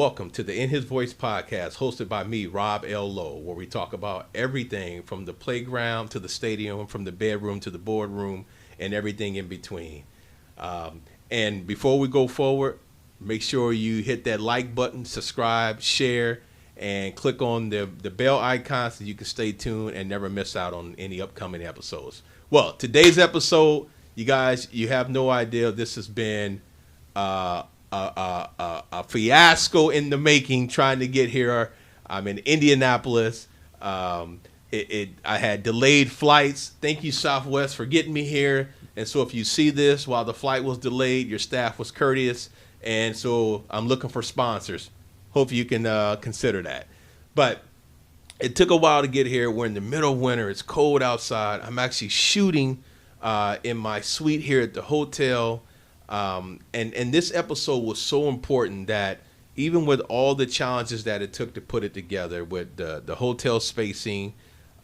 Welcome to the In His Voice podcast, hosted by me, Rob L. Lowe, where we talk about everything from the playground to the stadium, from the bedroom to the boardroom, and everything in between. And before we go forward, make sure you hit that like button, subscribe, share, and click on the bell icon so you can stay tuned and never miss out on any upcoming episodes. Well, today's episode, you guys, you have no idea. This has been a fiasco in the making trying to get here. I'm in Indianapolis. I had delayed flights. Thank you, Southwest, for getting me here. And so if you see this while the flight was delayed, your staff was courteous. And so I'm looking for sponsors. Hope you can consider that. But it took a while to get here. We're in the middle of winter. It's cold outside. I'm actually shooting in my suite here at the hotel. And this episode was so important that even with all the challenges that it took to put it together, with the hotel spacing,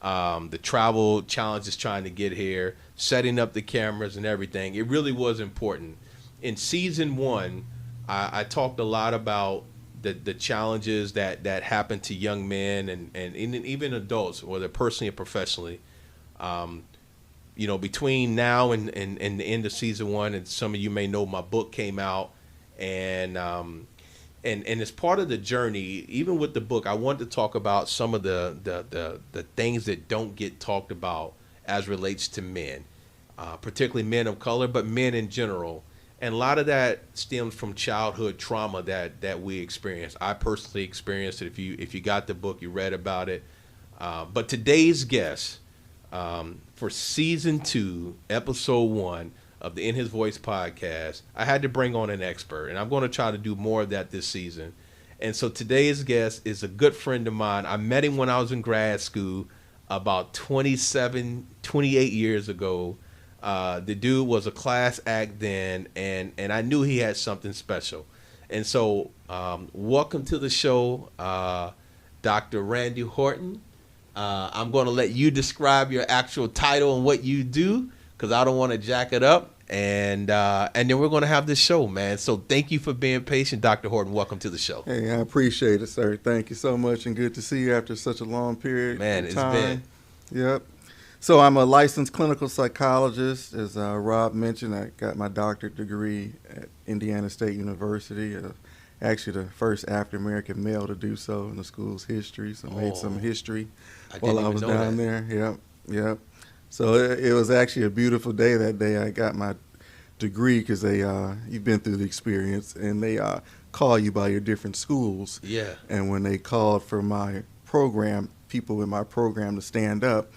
the travel challenges trying to get here, setting up the cameras and everything, it really was important. In season 1, I talked a lot about the challenges that happen to young men and even adults, whether personally or professionally. Between now and the end of season 1, and some of you may know my book came out, and as part of the journey, even with the book, I wanted to talk about some of the things that don't get talked about as relates to men, particularly men of color, but men in general. And a lot of that stems from childhood trauma that we experience. I personally experienced it. If you got the book, you read about it. But today's guest, for season 2, episode 1 of the In His Voice podcast, I had to bring on an expert, and I'm going to try to do more of that this season. And so today's guest is a good friend of mine. I met him when I was in grad school about 28 years ago. The dude was a class act then, and I knew he had something special. And so welcome to the show, Dr. Randal Horton. I'm going to let you describe your actual title and what you do, because I don't want to jack it up. And then we're going to have this show, man. So thank you for being patient, Dr. Horton. Welcome to the show. Hey, I appreciate it, sir. Thank you so much, and good to see you after such a long period of time. Man, it's been. Yep. So I'm a licensed clinical psychologist. As Rob mentioned, I got my doctorate degree at Indiana State University. Actually the first African-American male to do so in the school's history. So I made some history while I was down there. Yep. So it was actually a beautiful day that day. I got my degree because you've been through the experience, and they call you by your different schools. Yeah. And when they called for my program, people in my program to stand up,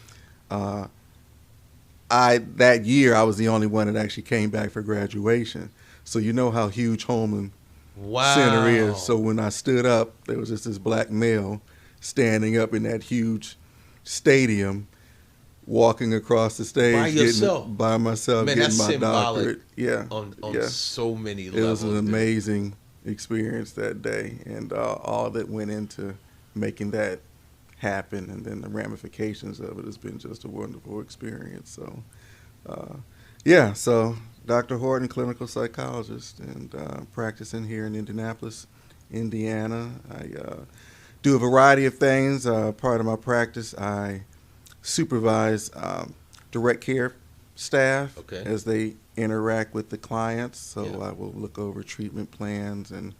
that year I was the only one that actually came back for graduation. So you know how huge Holman Center is. So when I stood up, there was just this black male standing up in that huge stadium, walking across the stage by myself, man, getting that's my doctorate. Yeah, on so many levels. It was an amazing experience that day, and all that went into making that happen, and then the ramifications of it has been just a wonderful experience. So so Dr. Horton, clinical psychologist, and practicing here in Indianapolis, Indiana. I do a variety of things. Part of my practice, I supervise direct care staff as they interact with the clients. So I will look over treatment plans and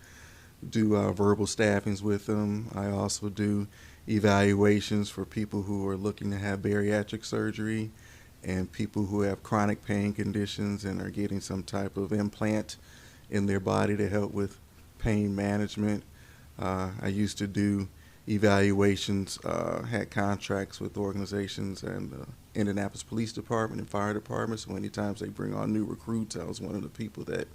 do verbal staffings with them. I also do evaluations for people who are looking to have bariatric surgery and people who have chronic pain conditions and are getting some type of implant in their body to help with pain management. I used to do evaluations, had contracts with organizations and the Indianapolis Police Department and Fire Department, so anytime they bring on new recruits, I was one of the people that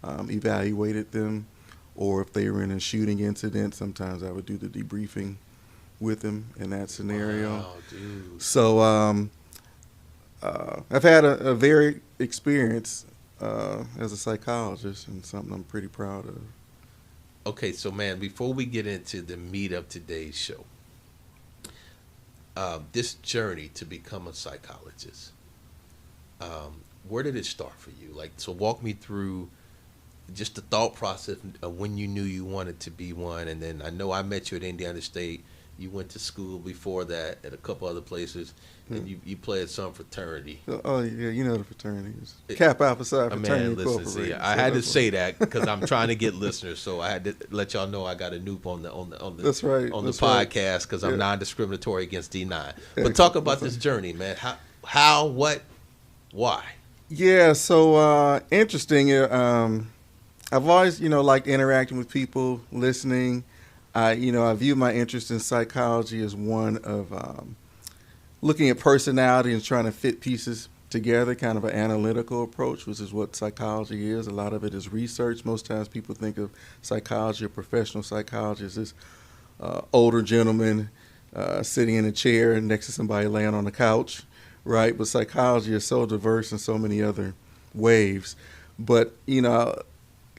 evaluated them. Or if they were in a shooting incident, sometimes I would do the debriefing with them in that scenario. Wow, dude. So I've had a varied experience as a psychologist, and something I'm pretty proud of. Okay, so man, before we get into the meat of today's show, this journey to become a psychologist, where did it start for you? Like, so walk me through just the thought process of when you knew you wanted to be one. And then I know I met you at Indiana State. You went to school before that at a couple other places, and you played some fraternity. Oh yeah, you know the fraternities. Kappa Alpha Psi Fraternity Listen, see, I had to say that because I'm trying to get listeners, so I had to let y'all know I got a noob on the that's right, on the that's podcast because I'm non-discriminatory against D9. But talk about this journey, man. How, what, why? Yeah, so interesting. I've always, liked interacting with people, listening. I view my interest in psychology as one of looking at personality and trying to fit pieces together, kind of an analytical approach, which is what psychology is. A lot of it is research. Most times people think of psychology or professional psychology as this older gentleman sitting in a chair next to somebody laying on a couch, right? But psychology is so diverse in so many other ways. But,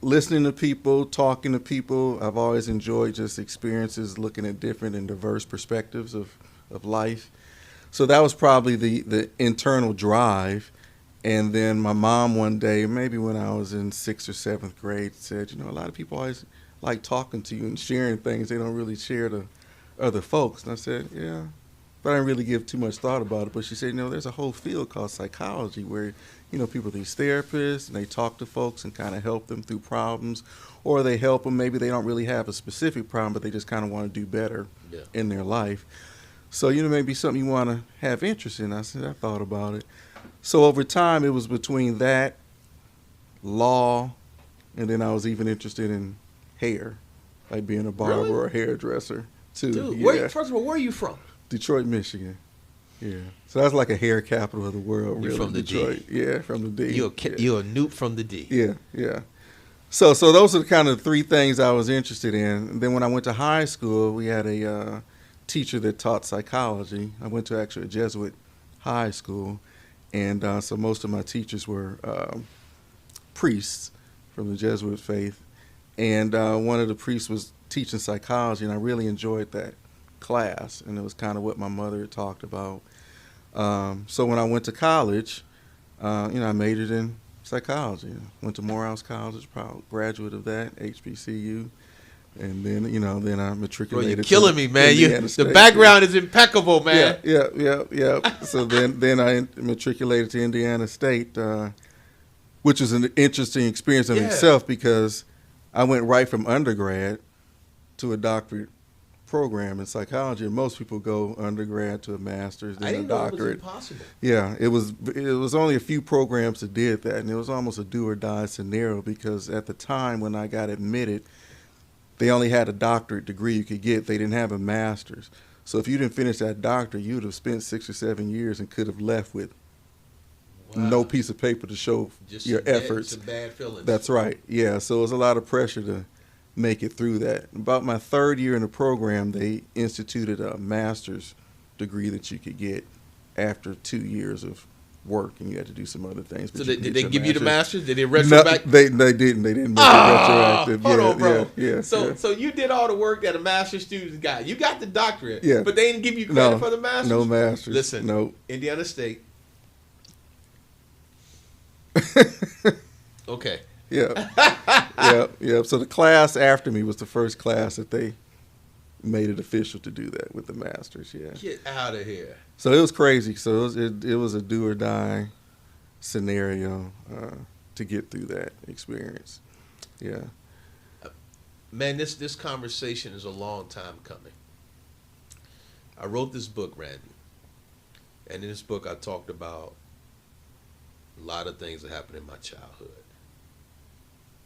listening to people, talking to people, I've always enjoyed just experiences, looking at different and diverse perspectives of life. So that was probably the internal drive. And then my mom one day, maybe when I was in 6th or 7th grade, said, a lot of people always like talking to you and sharing things they don't really share to other folks. And I said, yeah. But I didn't really give too much thought about it. But she said, there's a whole field called psychology where, people are these therapists and they talk to folks and kind of help them through problems. Or they help them, maybe they don't really have a specific problem, but they just kind of want to do better in their life. So, maybe something you want to have interest in. I said, I thought about it. So over time, it was between that, law, and then I was even interested in hair, like being a barber or a hairdresser, too. Dude, first of all, where are you from? Detroit, Michigan. Yeah. So that's like a hair capital of the world, You're really. from the Detroit. D. Yeah, from the D. You're a newt from the D. Yeah. So those are kind of the three things I was interested in. And then when I went to high school, we had a teacher that taught psychology. I went to actually a Jesuit high school. And so most of my teachers were priests from the Jesuit faith. And one of the priests was teaching psychology, and I really enjoyed that class. And it was kind of what my mother had talked about. So when I went to college, I majored in psychology. Went to Morehouse College, proud graduate of that, HBCU. And then, then I matriculated. Bro, you're killing me, man. The background is impeccable, man. Yeah. So then I matriculated to Indiana State, which was an interesting experience in itself because I went right from undergrad to a doctorate program in psychology, and most people go undergrad to a master's, then a doctorate. It was impossible. Yeah, it was only a few programs that did that, and it was almost a do or die scenario because at the time when I got admitted, they only had a doctorate degree you could get. They didn't have a master's. So if you didn't finish that doctorate, you would have spent 6 or 7 years and could have left with no piece of paper to show just your efforts. Some bad feelings. That's right. Yeah. So it was a lot of pressure to make it through that. About my third year in the program, they instituted a master's degree that you could get after 2 years of work, and you had to do some other things. So did they give you the master's? Did they retro back? They didn't. They didn't make it retroactive. Hold on, bro. Yeah. So you did all the work that a master's student got. You got the doctorate. Yeah. But they didn't give you credit for the master's. No master's. Listen. No. Indiana State. Okay. Yeah. So the class after me was the first class that they made it official to do that with the masters. Yeah. Get out of here. So it was crazy. So it was a do or die scenario to get through that experience. Yeah. Man, this conversation is a long time coming. I wrote this book, Randy, and in this book I talked about a lot of things that happened in my childhood.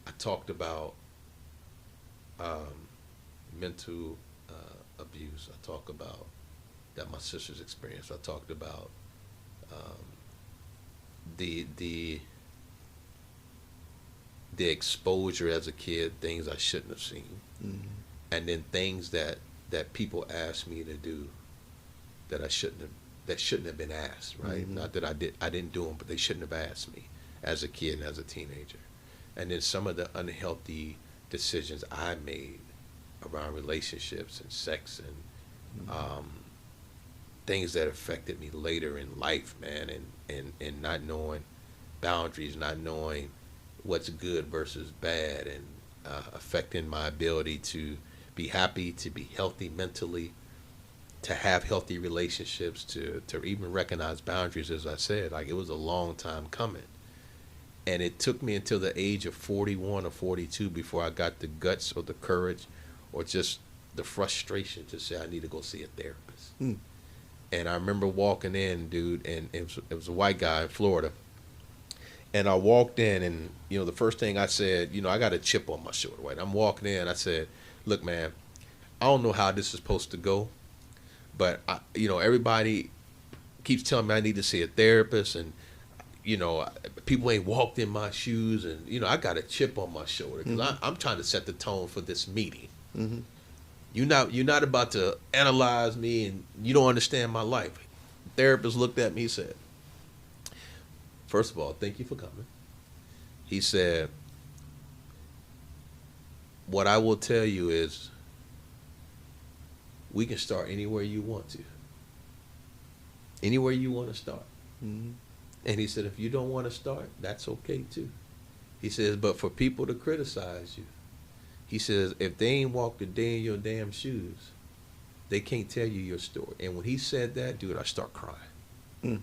I talked about mental abuse. I talked about that my sister's experience. I talked about the exposure as a kid, things I shouldn't have seen, and then things that people asked me to do that shouldn't have been asked. Right? Not that I didn't do them, but they shouldn't have asked me as a kid and as a teenager. And then some of the unhealthy decisions I made around relationships and sex and things that affected me later in life, man, and not knowing boundaries, not knowing what's good versus bad, and affecting my ability to be happy, to be healthy mentally, to have healthy relationships, to even recognize boundaries. As I said, like, it was a long time coming. And it took me until the age of 41 or 42 before I got the guts or the courage or just the frustration to say I need to go see a therapist. Mm. And I remember walking in, dude, and it was a white guy in Florida. And I walked in, and, the first thing I said, I got a chip on my shoulder, right? I'm walking in, I said, look, man, I don't know how this is supposed to go, but, everybody keeps telling me I need to see a therapist, and, people ain't walked in my shoes, and, I got a chip on my shoulder because I'm trying to set the tone for this meeting. Mm-hmm. You're not about to analyze me, and you don't understand my life. The therapist looked at me, he said, first of all, thank you for coming. He said, what I will tell you is we can start anywhere you want to. Anywhere you want to start. Mm-hmm. And he said, if you don't want to start, that's okay too. He says, but for people to criticize you, he says, if they ain't walked a day in your damn shoes, they can't tell you your story. And when he said that, dude, I start crying. Mm.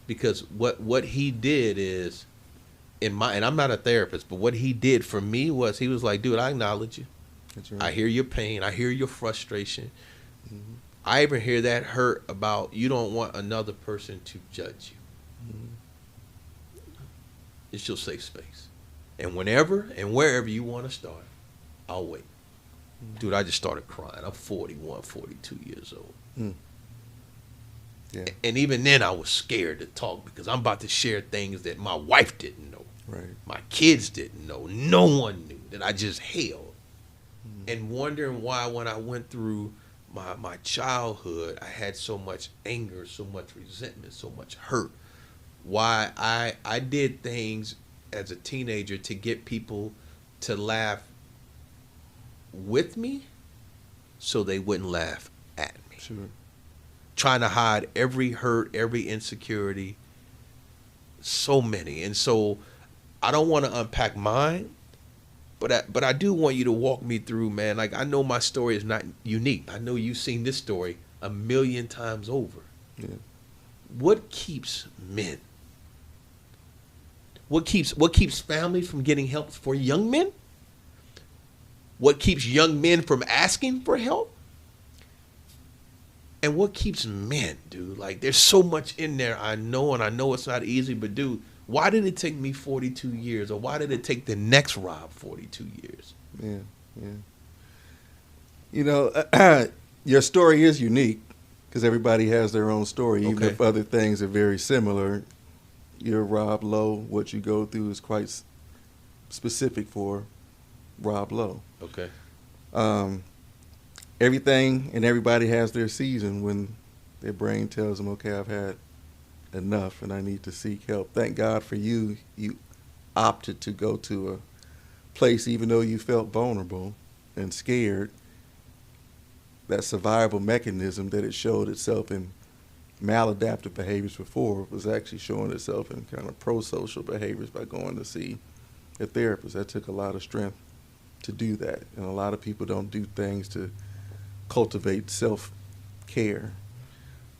Because what he did is, and I'm not a therapist, but what he did for me was, he was like, dude, I acknowledge you. That's right. I hear your pain. I hear your frustration. Mm-hmm. I even hear that hurt about you don't want another person to judge you. Mm-hmm. It's your safe space. And whenever and wherever you want to start, I'll wait. Mm-hmm. Dude, I just started crying. I'm 41, 42 years old. Mm. Yeah. And even then I was scared to talk because I'm about to share things that my wife didn't know. Right. My kids didn't know. No one knew, that I just held. Mm. And wondering why, when I went through my childhood, I had so much anger, so much resentment, so much hurt. Why I did things as a teenager to get people to laugh with me so they wouldn't laugh at me. Sure. Trying to hide every hurt, every insecurity, so many. And so I don't want to unpack mine, but I do want you to walk me through, man. Like, I know my story is not unique. I know you've seen this story a million times over. Yeah. What keeps men? What keeps families from getting help for young men? What keeps young men from asking for help? And what keeps men, dude? Like, there's so much in there, I know, and I know it's not easy, but dude, why did it take me 42 years, or why did it take the next Rob 42 years? Yeah. Your story is unique because everybody has their own story, even Okay. if other things are very similar. Your Rob Lowe, what you go through is quite specific for Rob Lowe. Okay. Everything and everybody has their season when their brain tells them, okay, I've had enough and I need to seek help. Thank God for you. You opted to go to a place even though you felt vulnerable and scared. That survival mechanism that it showed itself in maladaptive behaviors before was actually showing itself in kind of pro-social behaviors by going to see a therapist. That took a lot of strength to do that. And a lot of people don't do things to cultivate self-care.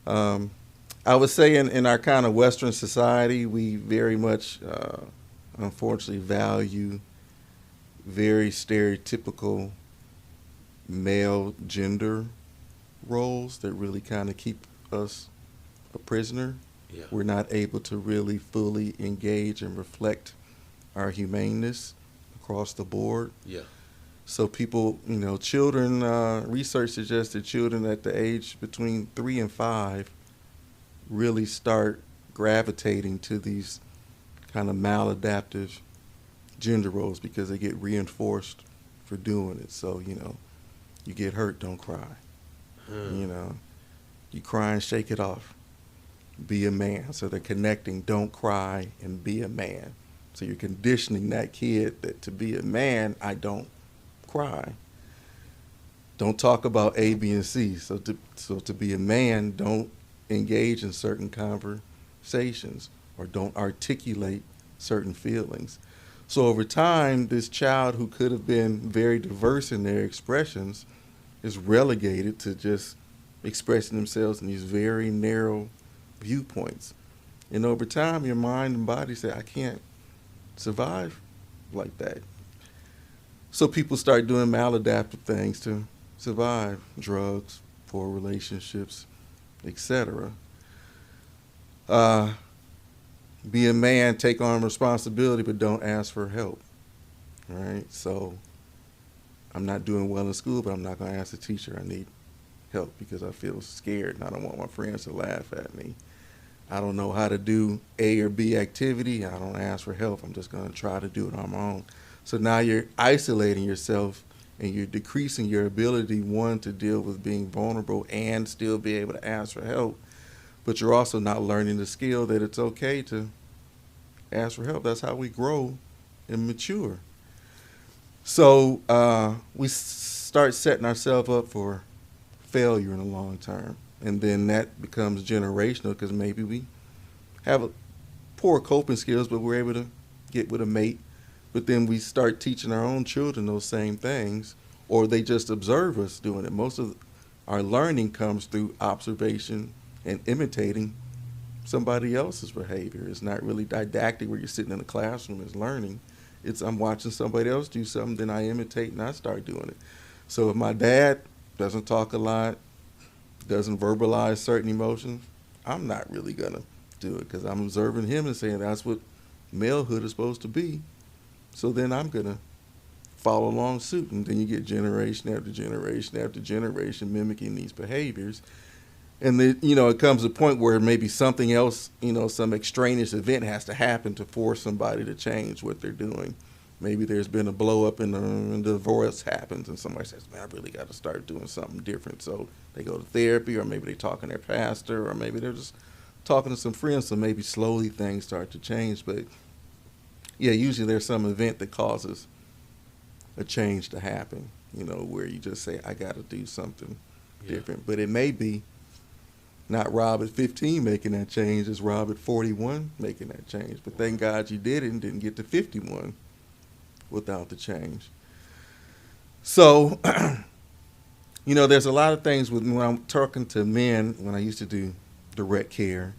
I would say in our kind of Western society, we very much, unfortunately, value very stereotypical male gender roles that really kind of keep us a prisoner. Yeah. We're not able to really fully engage and reflect our humaneness across the board. Yeah. So people, children, research suggests that children at the age between 3 and 5 really start gravitating to these kind of maladaptive gender roles because they get reinforced for doing it. So, you get hurt, don't cry. You cry and shake it off. Be a man. So they're connecting, don't cry and be a man. So you're conditioning that kid that to be a man, I don't cry. Don't talk about A, B, and C. So to be a man, don't engage in certain conversations or don't articulate certain feelings. So over time, this child who could have been very diverse in their expressions is relegated to just expressing themselves in these very narrow viewpoints. And over time, your mind and body say, I can't survive like that. So people start doing maladaptive things to survive: drugs, poor relationships, etc. Be a man, take on responsibility, but don't ask for help. Right? So I'm not doing well in school, but I'm not going to ask the teacher. I need help because I feel scared and I don't want my friends to laugh at me. I don't know how to do A or B activity. I don't ask for help. I'm just going to try to do it on my own. So now you're isolating yourself and you're decreasing your ability, one, to deal with being vulnerable and still be able to ask for help. But you're also not learning the skill that it's okay to ask for help. That's how we grow and mature. So we start setting ourselves up for failure in the long term. And then that becomes generational because maybe we have a poor coping skills, but we're able to get with a mate. But then we start teaching our own children those same things, or they just observe us doing it. Most of our learning comes through observation and imitating somebody else's behavior. It's not really didactic where you're sitting in a classroom as learning. It's I'm watching somebody else do something, then I imitate and I start doing it. So if my dad doesn't talk a lot, doesn't verbalize certain emotions, I'm not really going to do it because I'm observing him and saying that's what malehood is supposed to be. So then I'm going to follow along suit. And then you get generation after generation after generation mimicking these behaviors. And then, it comes to a point where maybe something else, some extraneous event has to happen to force somebody to change what they're doing. Maybe there's been a blow up and the divorce happens and somebody says, man, I really got to start doing something different. So they go to therapy, or maybe they're talking to their pastor, or maybe they're just talking to some friends. So maybe slowly things start to change. But yeah, usually there's some event that causes a change to happen, where you just say, I got to do something different. But it may be not Rob at 15 making that change, it's Rob at 41 making that change. But thank God you did it and didn't get to 51 without the change. So, there's a lot of things when I'm talking to men, when I used to do direct care.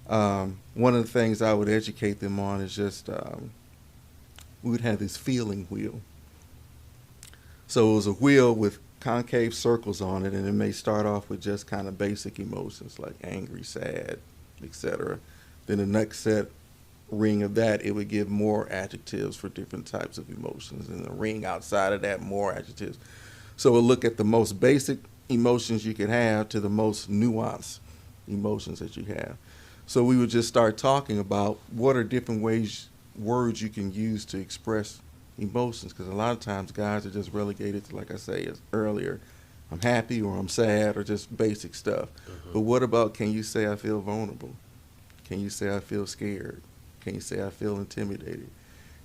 One of the things I would educate them on is just we would have this feeling wheel. So it was a wheel with concave circles on it, and it may start off with just kind of basic emotions like angry, sad, etc. Then the next set ring of that, it would give more adjectives for different types of emotions, and the ring outside of that, more adjectives. So we'll look at the most basic emotions you could have to the most nuanced emotions that you have. So we would just start talking about what are different words you can use to express emotions, because a lot of times guys are just relegated to, like I say earlier, I'm happy or I'm sad or just basic stuff. But what about, can you say I feel vulnerable? Can you say I feel scared? Can you say I feel intimidated?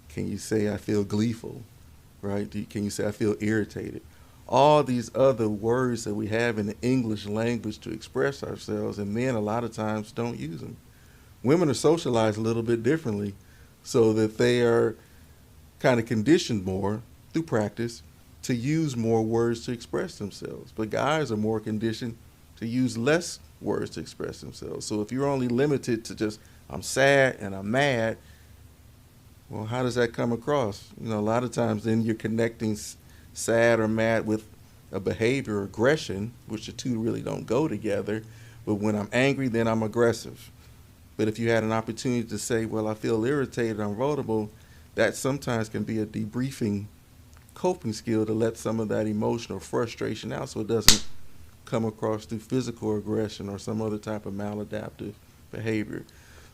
Can you say I feel gleeful? Right? Can you say I feel irritated? All these other words that we have in the English language to express ourselves, and men a lot of times don't use them. Women are socialized a little bit differently, so that they are kind of conditioned more through practice to use more words to express themselves. But guys are more conditioned to use less words to express themselves. So if you're only limited to just, I'm sad and I'm mad, well, how does that come across? A lot of times then you're connecting sad or mad with a behavior or aggression, which the two really don't go together. But when I'm angry, then I'm aggressive. But if you had an opportunity to say, well, I feel irritated, I'm vulnerable, that sometimes can be a debriefing coping skill to let some of that emotional frustration out so it doesn't come across through physical aggression or some other type of maladaptive behavior.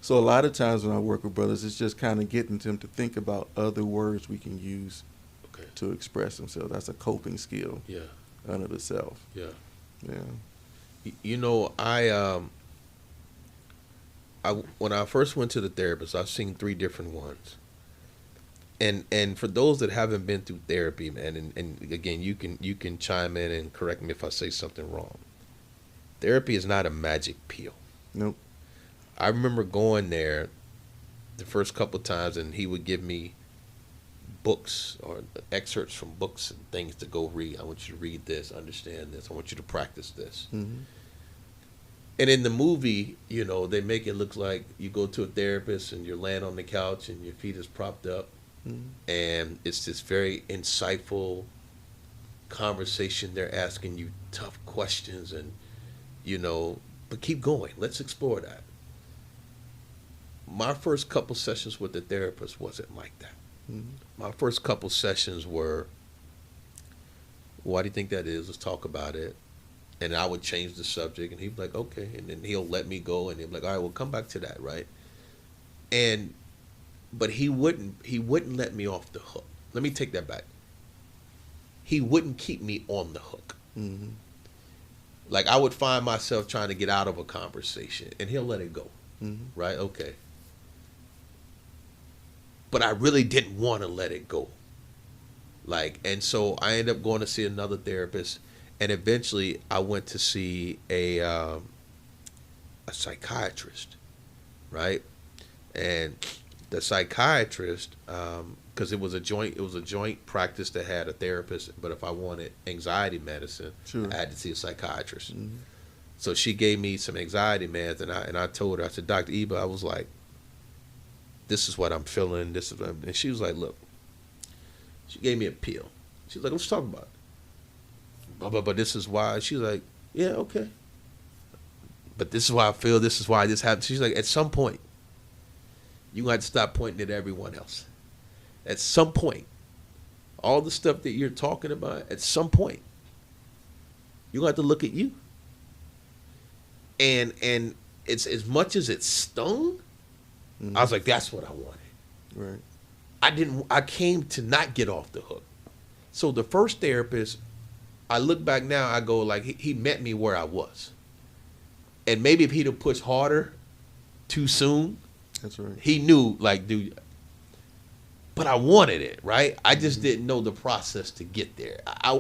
So a lot of times when I work with brothers, it's just kind of getting them to think about other words we can use to express themselves. That's a coping skill unto itself. I when I first went to the therapist, I've seen 3 different ones. And for those that haven't been through therapy, man, and again, you can chime in and correct me if I say something wrong. Therapy is not a magic pill. Nope. I remember going there the first couple of times, and he would give me books or excerpts from books and things to go read. I want you to read this, understand this. I want you to practice this. Mm-hmm. And in the movie, you know, they make it look like you go to a therapist and you're laying on the couch and your feet is propped up. Mm-hmm. And it's this very insightful conversation. They're asking you tough questions and, you know, but keep going. Let's explore that. My first couple sessions with the therapist wasn't like that. Mm-hmm. My first couple sessions were, why do you think that is? Let's talk about it. And I would change the subject, and he'd be like, okay. And then he'll let me go, and he'd be like, all right, we'll come back to that, right? But he wouldn't let me off the hook. Let me take that back. He wouldn't keep me on the hook. Mm-hmm. Like, I would find myself trying to get out of a conversation, and he'll let it go, mm-hmm. right? Okay. But I really didn't want to let it go. Like, and so I ended up going to see another therapist. And eventually, I went to see a psychiatrist, right? And the psychiatrist, because it was a joint practice that had a therapist. But if I wanted anxiety medicine, sure. I had to see a psychiatrist. Mm-hmm. So she gave me some anxiety meds, and I told her, I said, Dr. Eba, I was like, this is what I'm feeling. This is what and she was like, look. She gave me a pill. She was like, let's talk about it. But this is why. She's like, yeah, okay. But this is why I feel. This is why this happened. She's like, at some point, you're going to have to stop pointing at everyone else. At some point, all the stuff that you're talking about, at some point, you're going to have to look at you. And it's as much as it stung, mm-hmm. I was like, that's what I wanted. Right. I came to not get off the hook. So the first therapist, I look back now, I go like, he met me where I was. And maybe if he'd have pushed harder too soon, that's right. He knew, like, dude, but I wanted it, right? I just didn't know the process to get there. I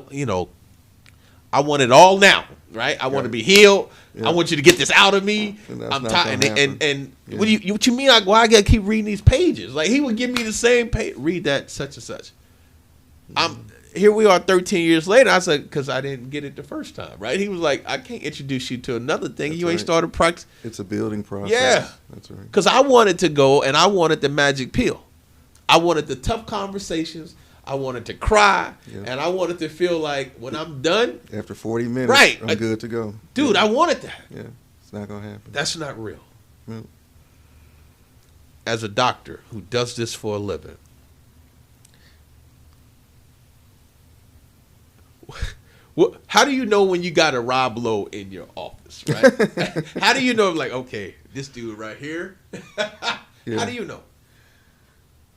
want it all now, right? I want to be healed. Yeah. I want you to get this out of me. I'm tired. And yeah. What you mean? Why I gotta keep reading these pages? Like, he would give me the same page. Read that such and such. Here we are 13 years later. I said, because I didn't get it the first time, right? He was like, I can't introduce you to another thing. That's you ain't started practice. It's a building process. Yeah. That's right. Because I wanted to go, and I wanted the magic pill. I wanted the tough conversations. I wanted to cry, and I wanted to feel like when I'm done. After 40 minutes, right, I'm good to go. Dude, I wanted that. Yeah, it's not going to happen. That's not real. No. As a doctor who does this for a living, how do you know when you got a Rob Lowe in your office, right? How do you know, like, okay, this dude right here? How do you know?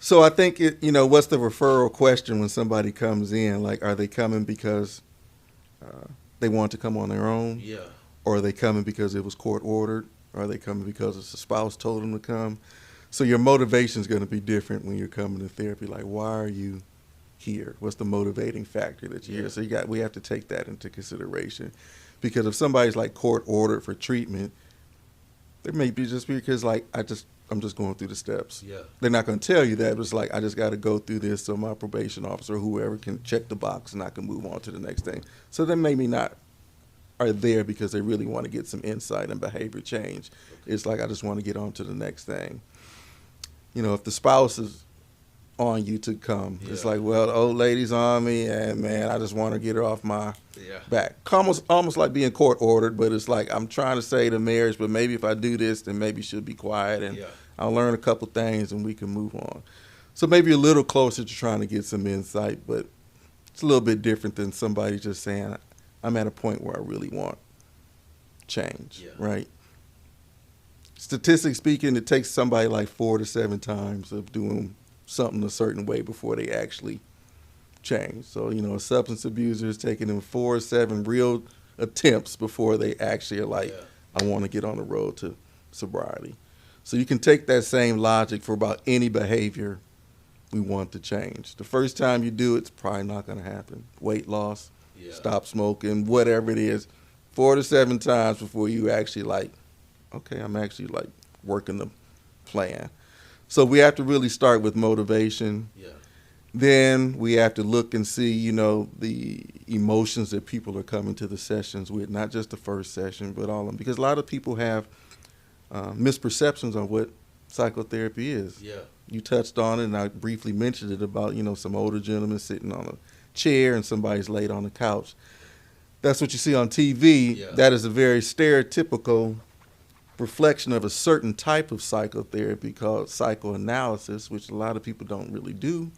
So I think, what's the referral question when somebody comes in? Like, are they coming because they want to come on their own? Yeah. Or are they coming because it was court ordered? Or are they coming because a spouse told them to come? So your motivation is going to be different when you're coming to therapy. Like, why are you here? What's the motivating factor that you're here? So we have to take that into consideration. Because if somebody's like court ordered for treatment, there may be just because like I'm just going through the steps. Yeah. They're not going to tell you that. It's like, I just got to go through this so my probation officer or whoever can check the box and I can move on to the next thing. So then maybe not are there because they really want to get some insight and behavior change. Okay. It's like, I just want to get on to the next thing. If the spouse is on you to come, it's like, well, the old lady's on me and man, I just want to get her off my back. Almost like being court ordered, but it's like, I'm trying to save the marriage, but maybe if I do this, then maybe she'll be quiet and I'll learn a couple things and we can move on. So maybe a little closer to trying to get some insight, but it's a little bit different than somebody just saying, I'm at a point where I really want change, right? Statistically speaking, it takes somebody like 4 to 7 times of doing something a certain way before they actually change. So, a substance abuser is taking them 4 or 7 real attempts before they actually are like, I want to get on the road to sobriety. So you can take that same logic for about any behavior we want to change. The first time you do it, it's probably not going to happen. Weight loss, stop smoking, whatever it is, 4 to 7 times before you actually like, okay, I'm actually like working the plan. So we have to really start with motivation. Then we have to look and see, the emotions that people are coming to the sessions with, not just the first session, but all of them. Because a lot of people have misperceptions on what psychotherapy is. Yeah. You touched on it, and I briefly mentioned it about, some older gentlemen sitting on a chair and somebody's laid on the couch. That's what you see on TV. Yeah. That is a very stereotypical reflection of a certain type of psychotherapy called psychoanalysis, which a lot of people don't really do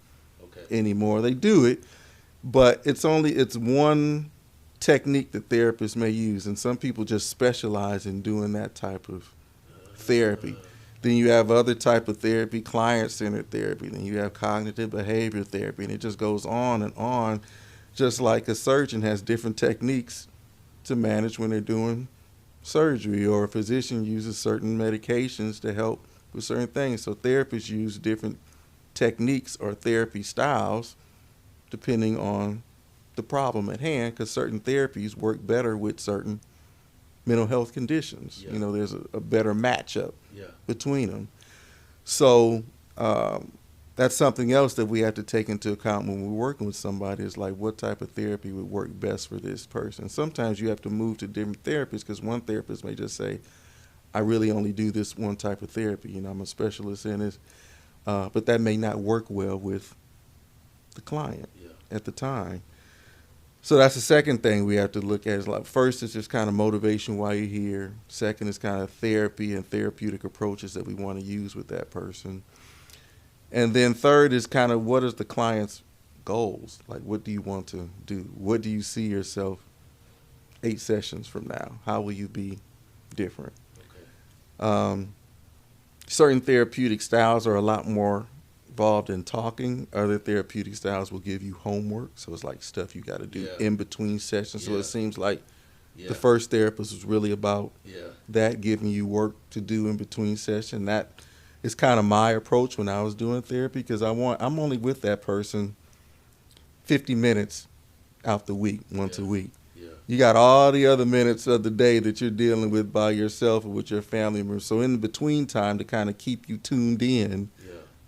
anymore. They do it, but it's one technique that therapists may use, and some people just specialize in doing that type of therapy. Then you have other type of therapy, client-centered therapy. Then you have cognitive behavior therapy, and it just goes on and on, just like a surgeon has different techniques to manage when they're doing surgery, or a physician uses certain medications to help with certain things. So therapists use different techniques or therapy styles depending on the problem at hand, because certain therapies work better with certain mental health conditions. Yeah. There's a better matchup Yeah. between them. So that's something else that we have to take into account when we're working with somebody, is like, what type of therapy would work best for this person. Sometimes you have to move to different therapists, because one therapist may just say, I really only do this one type of therapy. I'm a specialist in this. But that may not work well with the client at the time. So that's the second thing we have to look at. Is like, first is just kind of motivation why you're here. Second is kind of therapy and therapeutic approaches that we want to use with that person. And then third is kind of, what is the client's goals? Like, what do you want to do? What do you see yourself 8 sessions from now? How will you be different? Okay. Certain therapeutic styles are a lot more involved in talking. Other therapeutic styles will give you homework. So it's like stuff you got to do in between sessions. So it seems like the first therapist was really about that, giving you work to do in between sessions. That is kind of my approach when I was doing therapy, because I'm only with that person 50 minutes out the week, once a week. You got all the other minutes of the day that you're dealing with by yourself or with your family members. So in between time, to kind of keep you tuned in,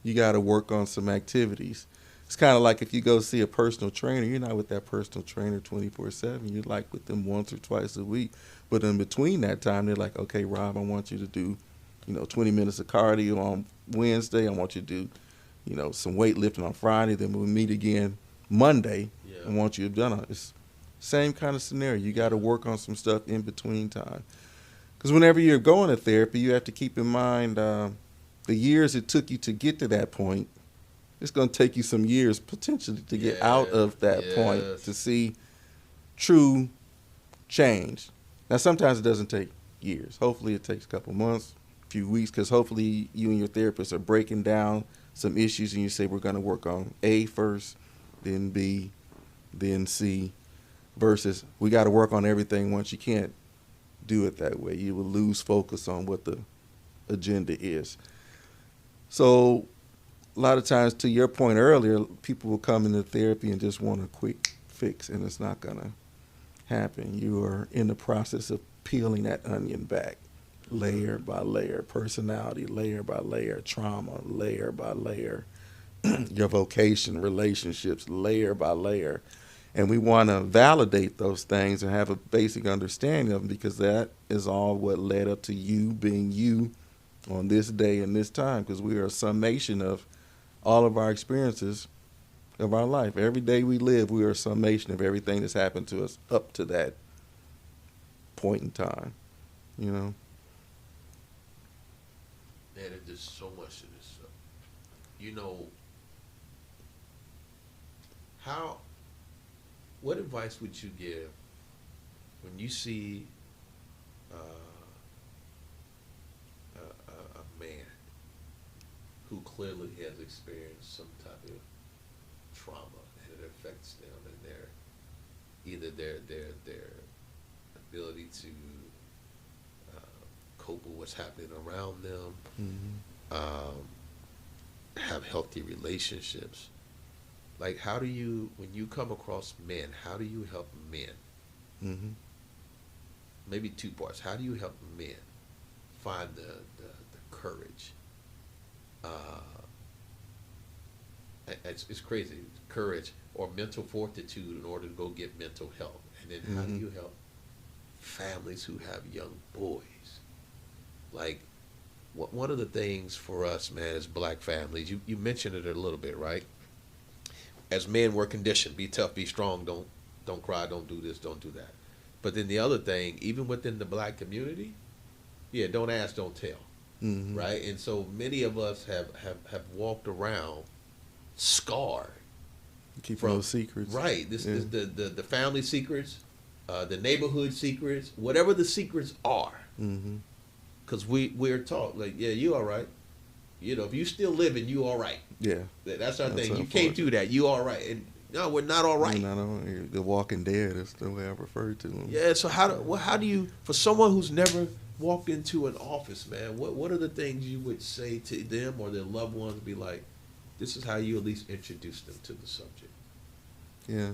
you got to work on some activities. It's kind of like if you go see a personal trainer, you're not with that personal trainer 24/7. You're like with them once or twice a week. But in between that time, they're like, okay, Rob, I want you to do, 20 minutes of cardio on Wednesday. I want you to do, some weightlifting on Friday. Then we'll meet again Monday. I want you to have done it. It's same kind of scenario. You got to work on some stuff in between time. Because whenever you're going to therapy, you have to keep in mind the years it took you to get to that point. It's going to take you some years potentially to get out of that point to see true change. Now, sometimes it doesn't take years. Hopefully it takes a couple months, a few weeks, because hopefully you and your therapist are breaking down some issues and you say, we're going to work on A first, then B, then C, versus we got to work on everything once. You can't do it that way. You will lose focus on what the agenda is. So a lot of times, to your point earlier, people will come into therapy and just want a quick fix, and it's not going to happen. You are in the process of peeling that onion back, layer by layer, personality, layer by layer, trauma, layer by layer, your vocation, relationships, layer by layer. And we want to validate those things and have a basic understanding of them, because that is all what led up to you being you on this day and this time, because we are a summation of all of our experiences of our life. Every day we live, we are a summation of everything that's happened to us up to that point in time, Man, there's just so much to this stuff. What advice would you give when you see a man who clearly has experienced some type of trauma, and it affects them and either their ability to cope with what's happening around them, have healthy relationships? Like, how do you, when you come across men, how do you help men? Maybe 2 parts. How do you help men find the courage it's crazy. Courage or mental fortitude in order to go get mental help. And then how do you help families who have young boys? Like, one of the things for us, man, as black families, you mentioned it a little bit, right? As men, we're conditioned: be tough, be strong, don't cry, don't do this, don't do that. But then the other thing, even within the black community, yeah, don't ask, don't tell, right? And so many of us have walked around scarred, Keeping those secrets. right? This the family secrets, the neighborhood secrets, whatever the secrets are. Because we're taught, like, yeah, you all right. You know, if you still living, you all right. Yeah. That's our thing. You can't do that. You all right. And no, we're not all right. We're not all right. The Walking Dead is the way I refer to them. Yeah, so how do you, for someone who's never walked into an office, man, what are the things you would say to them or their loved ones, be like, this is how you at least introduce them to the subject? Yeah.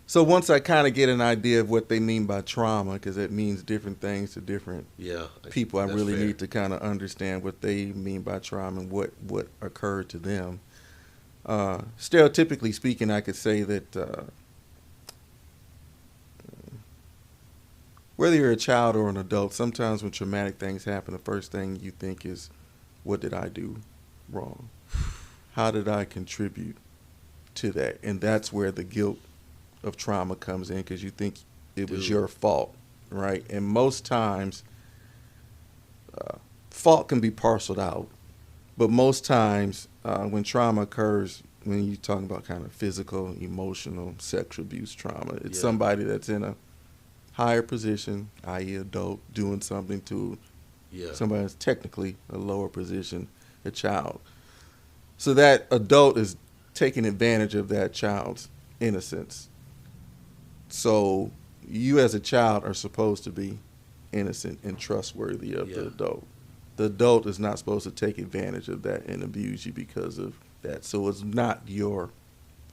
So once I kind of get an idea of what they mean by trauma, because it means different things to different people, I really need to kind of understand what they mean by trauma and what occurred to them. Stereotypically speaking, I could say that whether you're a child or an adult, sometimes when traumatic things happen, the first thing you think is, what did I do wrong? How did I contribute to that? And that's where the guilt of trauma comes in, because you think it was your fault, right? And most times, fault can be parceled out, but most times when trauma occurs, when you're talking about kind of physical, emotional, sexual abuse trauma, it's somebody that's in a higher position, i.e. adult, doing something to somebody that's technically a lower position, a child. So that adult is taking advantage of that child's innocence. So you as a child are supposed to be innocent and trustworthy of the adult. The adult is not supposed to take advantage of that and abuse you because of that. So it's not your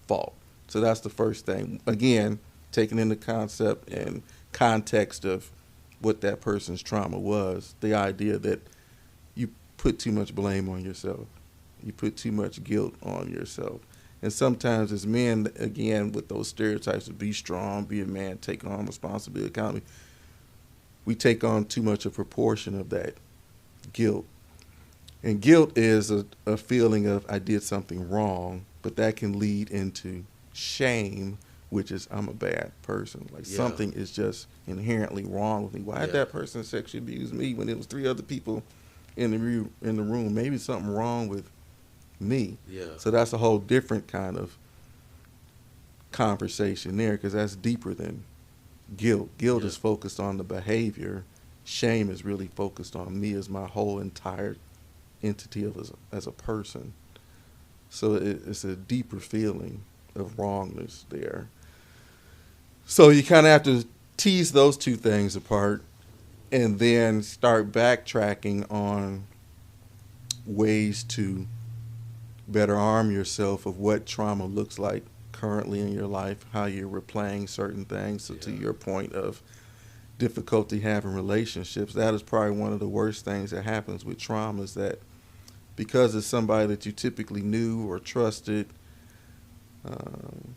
fault. So that's the first thing. Again, taking in the concept and context of what that person's trauma was, the idea that you put too much blame on yourself. You put too much guilt on yourself. And sometimes as men, again, with those stereotypes of be strong, be a man, take on responsibility, accountability, we take on too much a proportion of that guilt. And guilt is a feeling of I did something wrong, but that can lead into shame, which is I'm a bad person. Like something is just inherently wrong with me. Why did that person sexually abuse me when it was 3 other people in the room? Maybe something wrong with me. So that's a whole different kind of conversation there, because that's deeper than guilt. Guilt is focused on the behavior. Shame is really focused on me as my whole entire entity as a person. So it's a deeper feeling of wrongness there. So you kind of have to tease those two things apart and then start backtracking on ways to better arm yourself of what trauma looks like currently in your life, how you're replaying certain things. So to your point of difficulty having relationships, that is probably one of the worst things that happens with trauma, is that because it's somebody that you typically knew or trusted,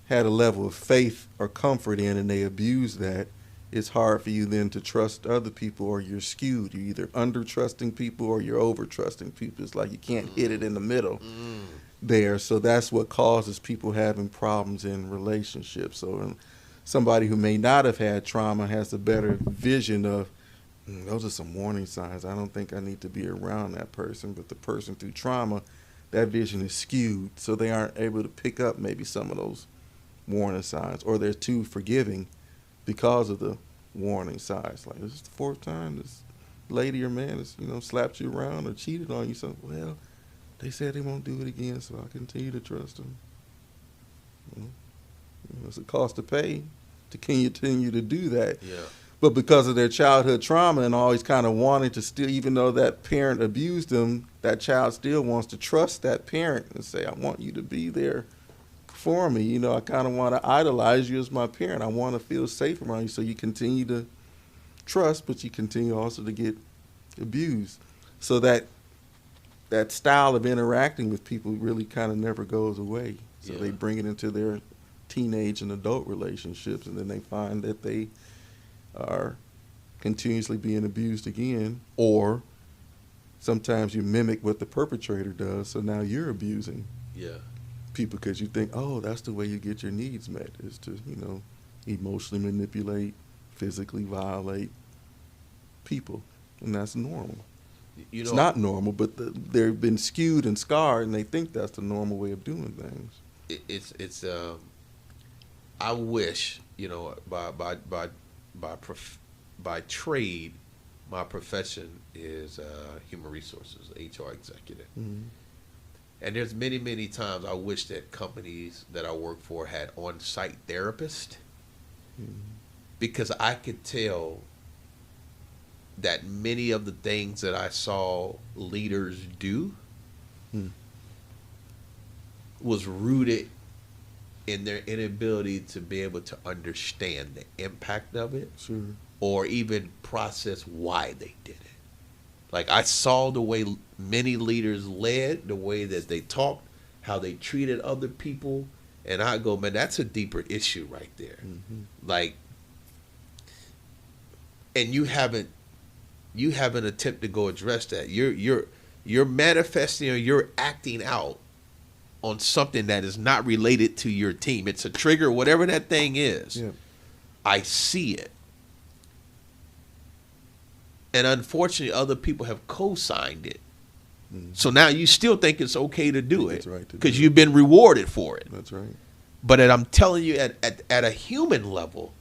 had a level of faith or comfort in, and they abuse that, it's hard for you then to trust other people, or you're skewed. You're either under trusting people or you're over trusting people. It's like you can't hit it in the middle there. So that's what causes people having problems in relationships. So somebody who may not have had trauma has a better vision of, those are some warning signs. I don't think I need to be around that person. But the person through trauma, that vision is skewed, so they aren't able to pick up maybe some of those warning signs, or they're too forgiving because of the warning signs. Like, this is the 4th time this lady or man has, slapped you around or cheated on you. So, well, they said they won't do it again, so I continue to trust them. It's a cost to pay to continue to do that. But because of their childhood trauma and always kind of wanting to still, even though that parent abused them, that child still wants to trust that parent and say, I want you to be there for me. I kind of want to idolize you as my parent. I want to feel safe around you. So you continue to trust, but you continue also to get abused. So that style of interacting with people really kind of never goes away. So Yeah. they bring it into their teenage and adult relationships, and then they find that they are continuously being abused again, or sometimes you mimic what the perpetrator does, so now you're abusing Yeah. people because you think, oh, that's the way you get your needs met, is to, emotionally manipulate, physically violate people, and that's normal. You It's know, not normal, but they've been skewed and scarred, and they think that's the normal way of doing things. it's I wish, by trade, my profession is human resources, HR executive. Mm-hmm. And there's many times I wish that companies that I work for had on-site therapists, Mm-hmm. because I could tell that many of the things that I saw leaders do Mm. was rooted in their inability to be able to understand the impact of it, Sure. or even process why they did it. Like, I saw the way many leaders led, the way that they talked, how they treated other people, and I go, man, that's a deeper issue right there. Mm-hmm. Like, and you haven't attempted to go address that. You're manifesting, or you're acting out on something that is not related to your team. It's a trigger, whatever that thing is. Yeah. I see it. And unfortunately, other people have co-signed it. Mm-hmm. So now you still think it's okay to do It's it right to because do it. you've been rewarded for it. That's right. But I'm telling you, at a human level,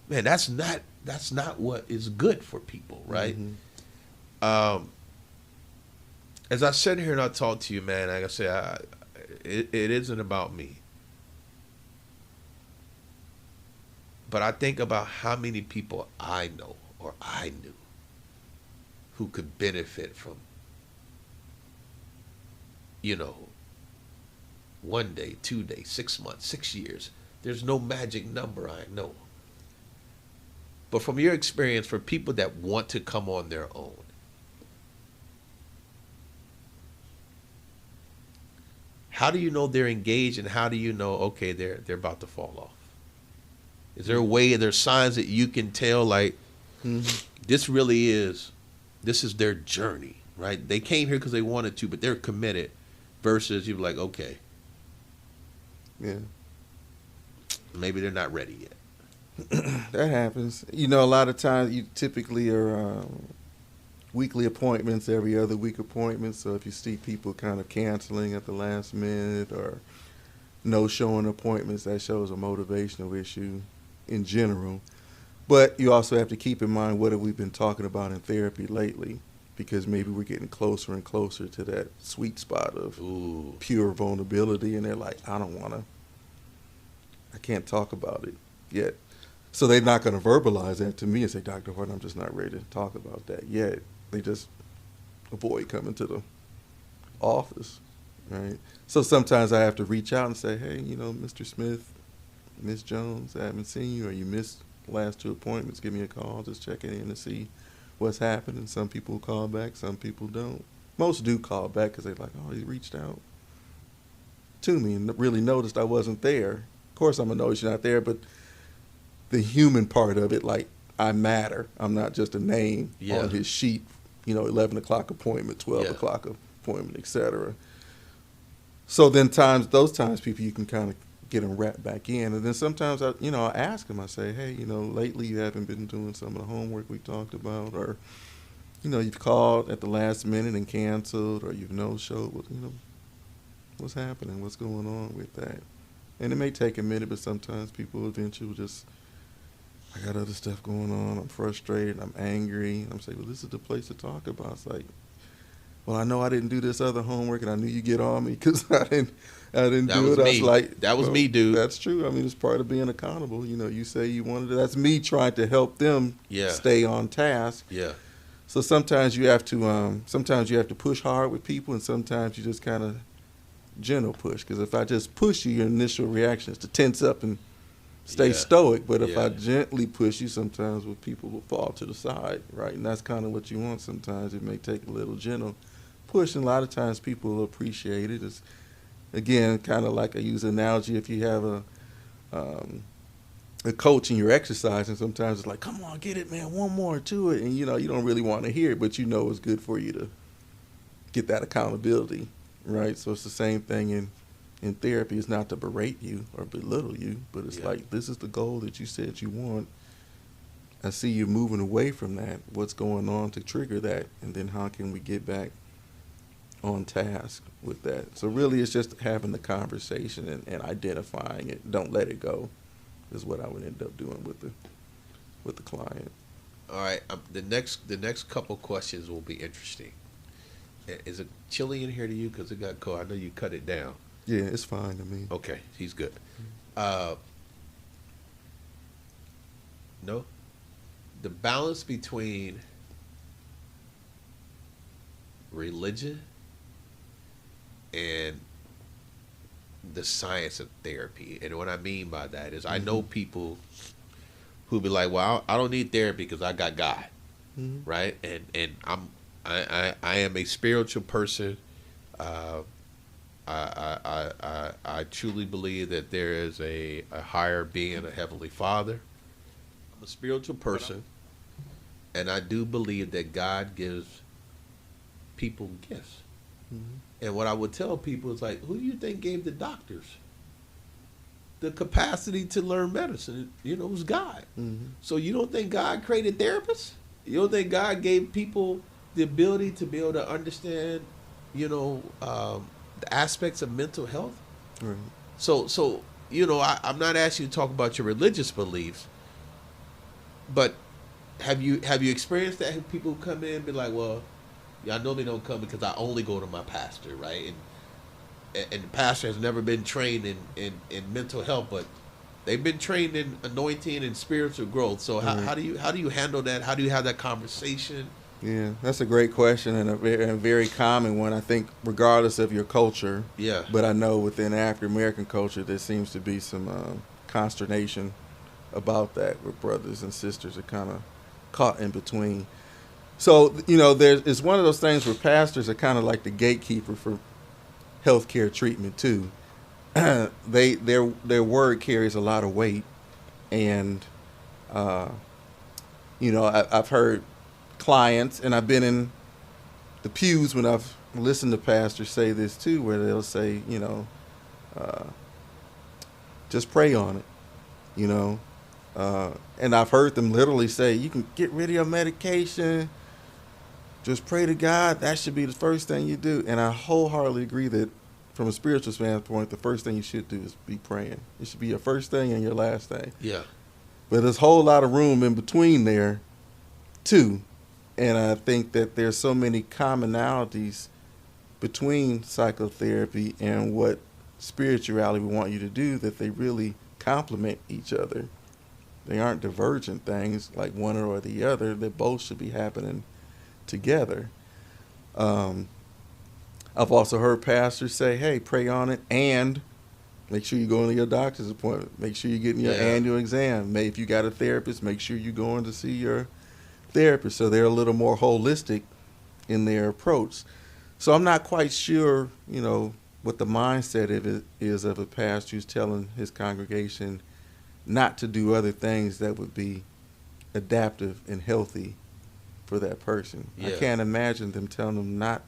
man, that's not what is good for people, right? Mm-hmm. As I sit here and I talk to you, man, like I said, it isn't about me. But I think about how many people I know or I knew who could benefit from, 1 day, 2 days, 6 months, 6 years. There's no magic number, I know. But from your experience, for people that want to come on their own, how do you know they're engaged, and how do you know, okay, they're about to fall off? Is there a way, are there signs that you can tell, like, Mm-hmm. this is their journey, right? They came here because they wanted to, but they're committed, versus you're like, okay, Yeah. maybe they're not ready yet. That happens. A lot of times you typically are weekly appointments, every other week appointments. So if you see people kind of canceling at the last minute or no showing appointments, that shows a motivational issue in general. But you also have to keep in mind, what have we been talking about in therapy lately? Because maybe we're getting closer and closer to that sweet spot of Ooh. pure vulnerability, and they're like, I can't talk about it yet. So they're not going to verbalize that to me and say, Dr. Horton, I'm just not ready to talk about that yet. They just avoid coming to the office, right? So sometimes I have to reach out and say, hey, Mr. Smith, Miss Jones, I haven't seen you, or you missed the last 2 appointments. Give me a call, just checking in to see what's happening. Some people call back, some people don't. Most do call back because they're like, oh, you reached out to me and really noticed I wasn't there. Of course, I'm going to notice you're not there, but the human part of it, like, I matter. I'm not just a name on his sheet, 11 o'clock appointment, 12 o'clock appointment, etc. So then those times people, you can kind of get them wrapped back in. And then sometimes I ask them, I say, hey, lately you haven't been doing some of the homework we talked about, or, you've called at the last minute and canceled, or you've no-showed. What's happening? What's going on with that? And it may take a minute, but sometimes people eventually will just, I got other stuff going on. I'm frustrated. I'm angry. And I'm saying, well, this is the place to talk about. It's like, well, I know I didn't do this other homework, and I knew you get on me because I didn't do it. I was like, that was me, dude. That's true. I mean, it's part of being accountable. You say you wanted it. That's me trying to help them stay on task. Yeah. So sometimes you have to push hard with people, and sometimes you just kind of gentle push. Because if I just push you, your initial reaction is to tense up and stay stoic. But if I gently push you, sometimes people will fall to the side, right? And that's kind of what you want sometimes. It may take a little gentle push, and a lot of times people will appreciate it. again, kind of like I use an analogy, if you have a coach and you're exercising, sometimes it's like, come on, get it, man, one more to it. And, you know, you don't really want to hear it, but you know it's good for you to get that accountability, right? So it's the same thing in therapy. It's not to berate you or belittle you, but it's like, this is the goal that you said you want. I see you moving away from that. What's going on to trigger that? And then how can we get back on task with that? So really it's just having the conversation and identifying it. Don't let it go is what I would end up doing with the client. All right. The next couple questions will be interesting. Is it chilly in here to you? Because it got cold. I know you cut it down. Yeah, it's fine to me. Okay, he's good. No? The balance between religion and the science of therapy. And what I mean by that is I know people who be like, well, I don't need therapy because I got God, right? And I am a spiritual person. I truly believe that there is a higher being, a heavenly Father. I'm a spiritual person, and I do believe that God gives people gifts. And what I would tell people is like, who do you think gave the doctors the capacity to learn medicine? You know, it was God. So you don't think God created therapists? You don't think God gave people the ability to be able to understand, you know, the aspects of mental health? Right. So you know, I'm not asking you to talk about your religious beliefs, but have you experienced that? Have people come in and be like, well, yeah, I know they don't come because I only go to my pastor, right? And the pastor has never been trained in mental health, but they've been trained in anointing and spiritual growth. So how do you handle that? How do you have that conversation? Yeah, that's a great question and a very common one, I think, regardless of your culture. Yeah. But I know within African American culture, there seems to be some consternation about that, where brothers and sisters are kind of caught in between. So, you know, it's one of those things where pastors are kind of like the gatekeeper for healthcare treatment too. Their word carries a lot of weight, and you know, I've heard clients, and I've been in the pews when I've listened to pastors say this too, where they'll say, you know, just pray on it, you know. And I've heard them literally say, you can get rid of your medication, just pray to God. That should be the first thing you do. And I wholeheartedly agree that from a spiritual standpoint, the first thing you should do is be praying. It should be your first thing and your last thing. Yeah. But there's a whole lot of room in between there too. And I think that there's so many commonalities between psychotherapy and what spirituality we want you to do that they really complement each other. They aren't divergent things like one or the other. They both should be happening together. I've also heard pastors say, hey, pray on it and make sure you go into your doctor's appointment. Make sure you're getting your annual exam. If you got a therapist, make sure you're going to see your therapist. So they're a little more holistic in their approach. So I'm not quite sure, you know, what the mindset is of a pastor who's telling his congregation not to do other things that would be adaptive and healthy for that person. Yeah. I can't imagine them telling them not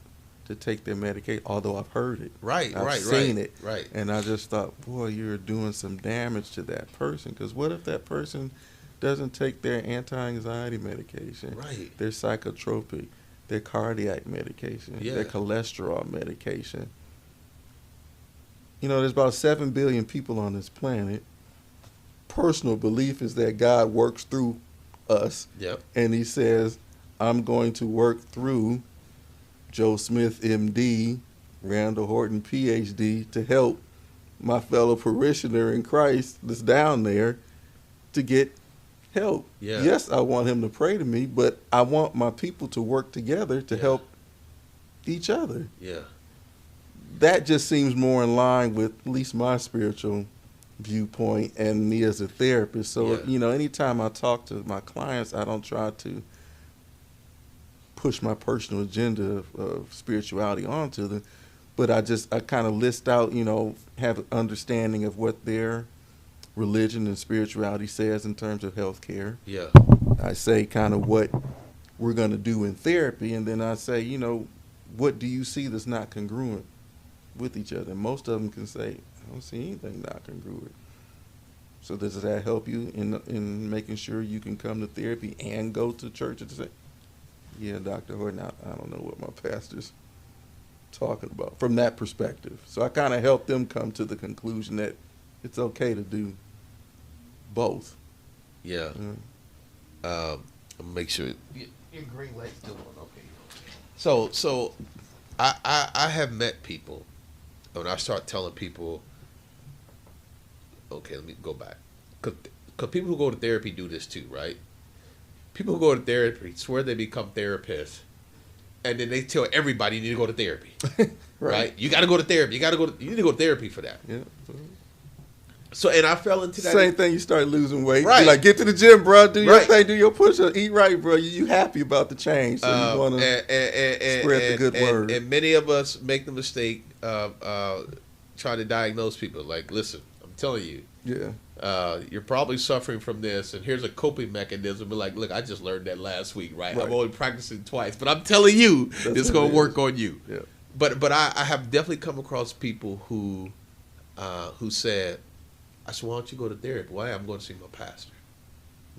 to take their medication, although I've heard it. I've seen it. Right. And I just thought, boy, you're doing some damage to that person. Because what if that person doesn't take their anti-anxiety medication, Right. their psychotropic, their cardiac medication, their cholesterol medication? You know, there's about 7 billion people on this planet. Personal belief is that God works through us. Yep. And he says, I'm going to work through Joe Smith, MD, Randal Horton, PhD, to help my fellow parishioner in Christ that's down there to get help. Yeah. Yes, I want him to pray to me, but I want my people to work together to help each other. Yeah. That just seems more in line with at least my spiritual viewpoint and me as a therapist. So, you know, anytime I talk to my clients, I don't try to push my personal agenda of spirituality onto them. but I kind of list out, have an understanding of what their religion and spirituality says in terms of healthcare. Yeah. I say kind of what we're going to do in therapy, and then I say, what do you see that's not congruent with each other? And most of them can say, I don't see anything not congruent. So does that help you in making sure you can come to therapy and go to church and say, yeah, Dr. Horton, I don't know what my pastor's talking about from that perspective. So I kind of help them come to the conclusion that it's okay to do both. Yeah. I'll make sure your green light's still on. Okay. So I have met people, when I start telling people, okay, let me go back, because people who go to therapy do this too, right? People who go to therapy swear they become therapists, and then they tell everybody you need to go to therapy, right? You got to go to therapy. You need to go to therapy for that. Yeah. So, and I fell into that. Same thing, you start losing weight. Right. You're like, get to the gym, bro. Do your thing, do your push-up, eat right, bro. You happy about the change, so you want to spread the good word. And many of us make the mistake of trying to diagnose people. Like, listen, I'm telling you. Yeah. You're probably suffering from this, and here's a coping mechanism. Be like, look, I just learned that last week, right? I'm only practicing twice, but I'm telling you, it's going to work on you. Yeah. But I have definitely come across people who said, I said, why don't you go to therapy? Why? I'm going to see my pastor.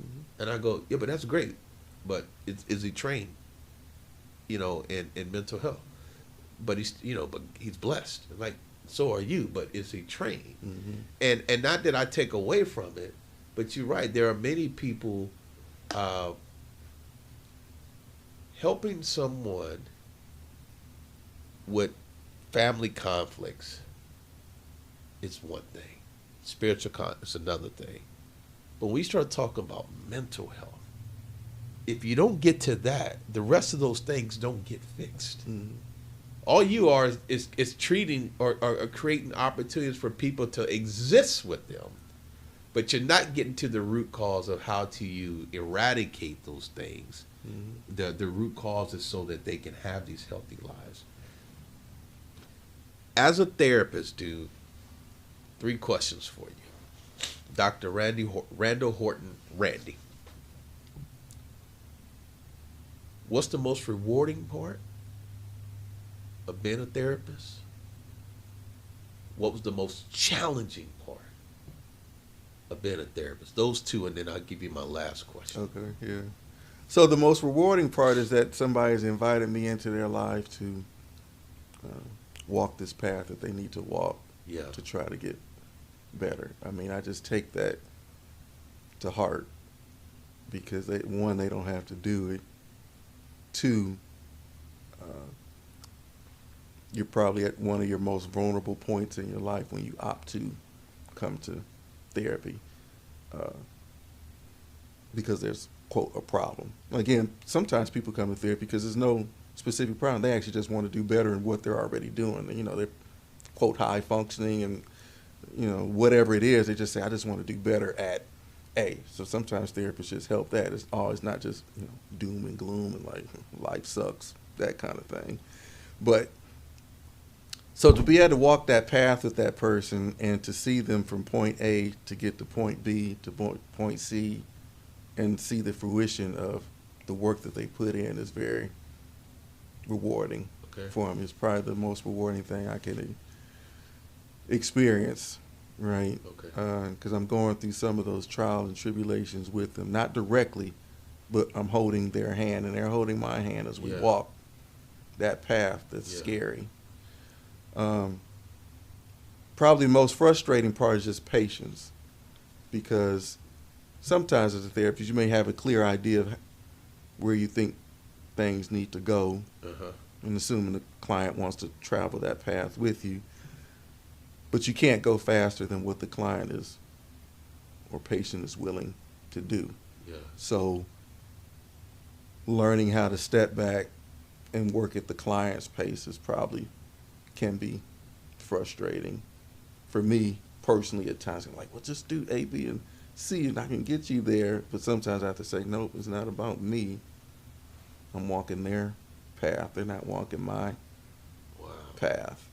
Mm-hmm. And I go, yeah, but that's great. But is he trained, in mental health? But he's blessed. Like, so are you, but is he trained? Mm-hmm. And not that I take away from it, but you're right. There are many people helping someone with family conflicts is one thing. Spiritual is another thing. But when we start talking about mental health, if you don't get to that, the rest of those things don't get fixed. Mm-hmm. All you are is treating or creating opportunities for people to exist with them, but you're not getting to the root cause of how to eradicate those things. Mm-hmm. The root cause is so that they can have these healthy lives. As a therapist, dude, 3 questions for you. Dr. Randal Horton, Randy. What's the most rewarding part of being a therapist? What was the most challenging part of being a therapist? Those 2, and then I'll give you my last question. Okay, yeah. So the most rewarding part is that somebody's invited me into their life to walk this path that they need to walk to try to get better. I mean, I just take that to heart because they don't have to do it. 2, you're probably at one of your most vulnerable points in your life when you opt to come to therapy because there's, quote, a problem. Again, sometimes people come to therapy because there's no specific problem. They actually just want to do better in what they're already doing. They're, quote, high functioning and, whatever it is, they just say, I just want to do better at A. So sometimes therapists just help that. It's always not just, doom and gloom and like life sucks, that kind of thing. But so to be able to walk that path with that person and to see them from point A to get to point B to point C and see the fruition of the work that they put in is very rewarding for them. It's probably the most rewarding thing I can experience, right? Because I'm going through some of those trials and tribulations with them, not directly, but I'm holding their hand and they're holding my hand as we walk that path that's scary. Probably the most frustrating part is just patience, because sometimes as a therapist you may have a clear idea of where you think things need to go, and assuming the client wants to travel that path with you, but you can't go faster than what the client is or patient is willing to do. So learning how to step back and work at the client's pace is probably can be frustrating for me personally at times. I'm like, well, just do A, B, and C, and I can get you there. But sometimes I have to say, nope, it's not about me. I'm walking their path. They're not walking my path.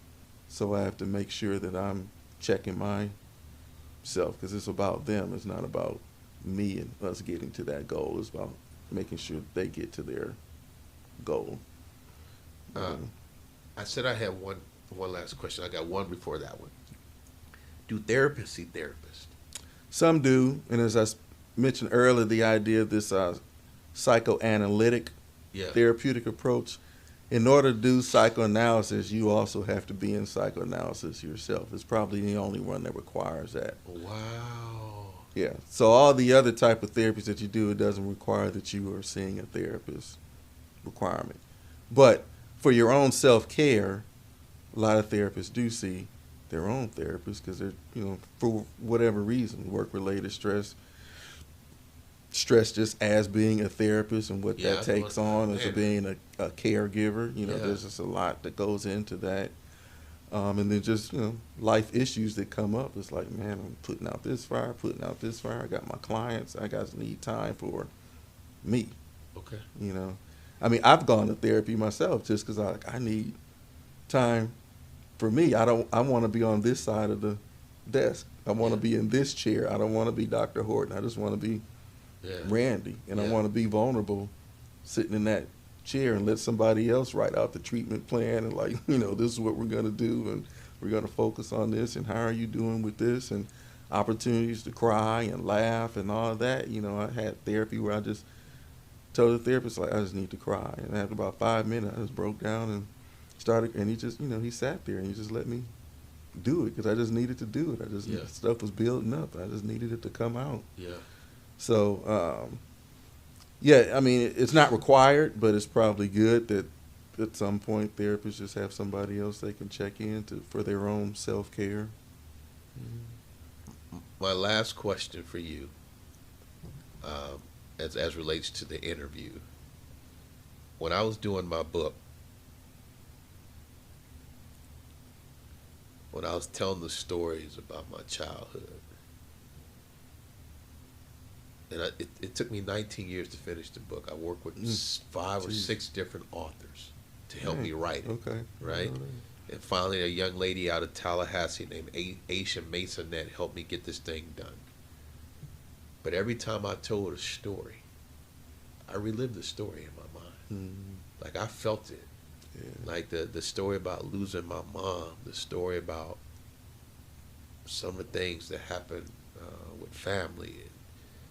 So I have to make sure that I'm checking myself, because it's about them. It's not about me and us getting to that goal. It's about making sure they get to their goal. I said I had one last question. I got one before that one. Do therapists see therapists? Some do, and as I mentioned earlier, the idea of this psychoanalytic therapeutic approach. In order to do psychoanalysis, you also have to be in psychoanalysis yourself. It's probably the only one that requires that. Wow. Yeah. So all the other type of therapies that you do, it doesn't require that you are seeing a therapist requirement. But for your own self-care, a lot of therapists do see their own therapist because they're, for whatever reason, work-related stress just as being a therapist and what that takes on as being a caregiver. There's just a lot that goes into that. And then just, life issues that come up. It's like, man, I'm putting out this fire. I got my clients. I need time for me. Okay. I mean, I've gone to therapy myself just because I need time for me. I want to be on this side of the desk. I want to be in this chair. I don't want to be Dr. Horton. I just want to be Randy. And I want to be vulnerable sitting in that chair and let somebody else write out the treatment plan and this is what we're going to do and we're going to focus on this and how are you doing with this and opportunities to cry and laugh and all of that. I had therapy where I just told the therapist, I just need to cry. And after about 5 minutes, I just broke down and started, and he just, he sat there and he just let me do it because I just needed to do it. Stuff was building up. I just needed it to come out. Yeah. So, I mean, it's not required, but it's probably good that at some point therapists just have somebody else they can check in for their own self-care. My last question for you, as relates to the interview, when I was doing my book, when I was telling the stories about my childhood, and it took me 19 years to finish the book. I worked with 5 or 6 different authors to help me write it. Okay. Right? And finally, a young lady out of Tallahassee named Aisha Masonette helped me get this thing done. But every time I told a story, I relived the story in my mind. Like I felt it. Yeah. Like the story about losing my mom, the story about some of the things that happened with family, and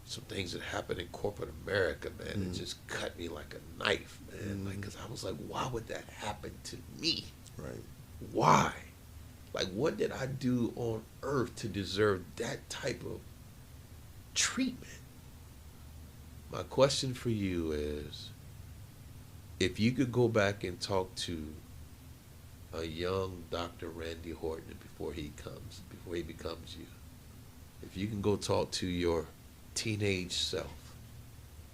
some things that happened in corporate America, man. It just cut me like a knife, man. Like, because I was like, why would that happen to me? Right. Why? Like, what did I do on earth to deserve that type of treatment? My question for you is, if you could go back and talk to a young Dr. Randy Horton before he becomes you, if you can go talk to your teenage self,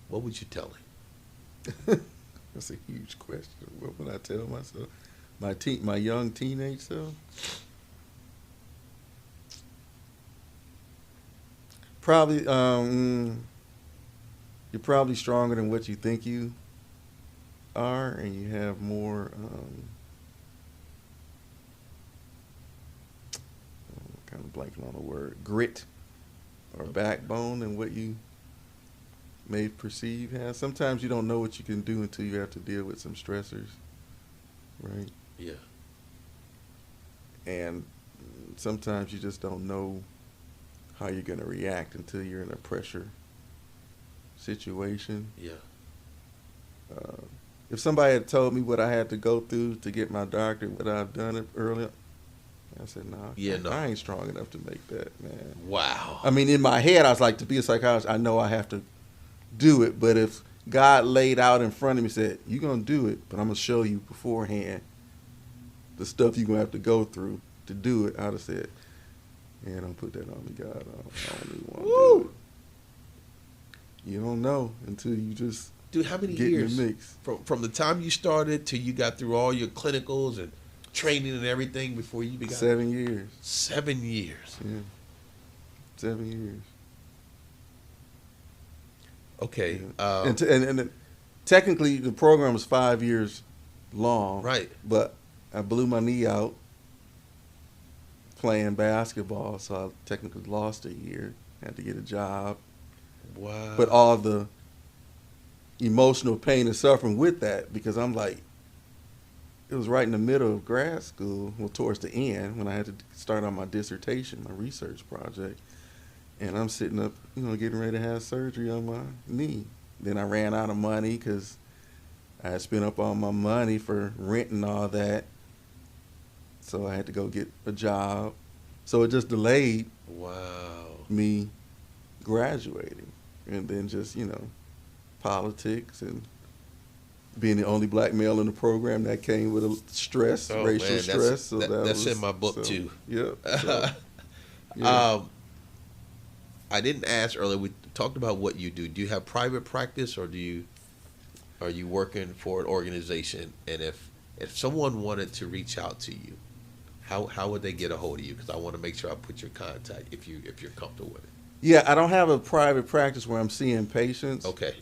what would you tell him? That's a huge question. What would I tell myself? My young teenage self? Probably, you're probably stronger than what you think you are, and you have more, I'm kind of blanking on the word, grit or backbone than what you may perceive has. Sometimes you don't know what you can do until you have to deal with some stressors, right? Yeah. And sometimes you just don't know how you're going to react until you're in a pressure situation. Yeah. If somebody had told me what I had to go through to get my doctorate, would I have done it earlier? I said, no, I ain't strong enough to make that, man. Wow. I mean, in my head, I was like, to be a psychologist, I know I have to do it. But if God laid out in front of me and said, you're going to do it, but I'm going to show you beforehand the stuff you're going to have to go through to do it, I'd have said, yeah, don't put that on me, God. I don't really want to do it. You don't know until you just Dude, how many get years? in the mix. From the time you started till you got through all your clinicals and training and everything before you began? 7 years. 7 years. Yeah. 7 years. Okay. Yeah. And technically, the program was 5 years long. Right. But I blew my knee out playing basketball, so I technically lost a year. Had to get a job. Wow. But all the emotional pain and suffering with that, because I'm like, it was right in the middle of grad school, well, towards the end, when I had to start on my dissertation, my research project. And I'm sitting up, getting ready to have surgery on my knee. Then I ran out of money because I had spent up all my money for rent and all that. So I had to go get a job. So it just delayed me graduating. And then just, politics and being the only black male in the program, that came with a stress, racial stress. So that's in my book too. Yeah. So, yeah. I didn't ask earlier. We talked about what you do. Do you have private practice, or are you working for an organization? And if someone wanted to reach out to you, how would they get a hold of you? Because I want to make sure I put your contact if you're comfortable with it. Yeah, I don't have a private practice where I'm seeing patients. Okay.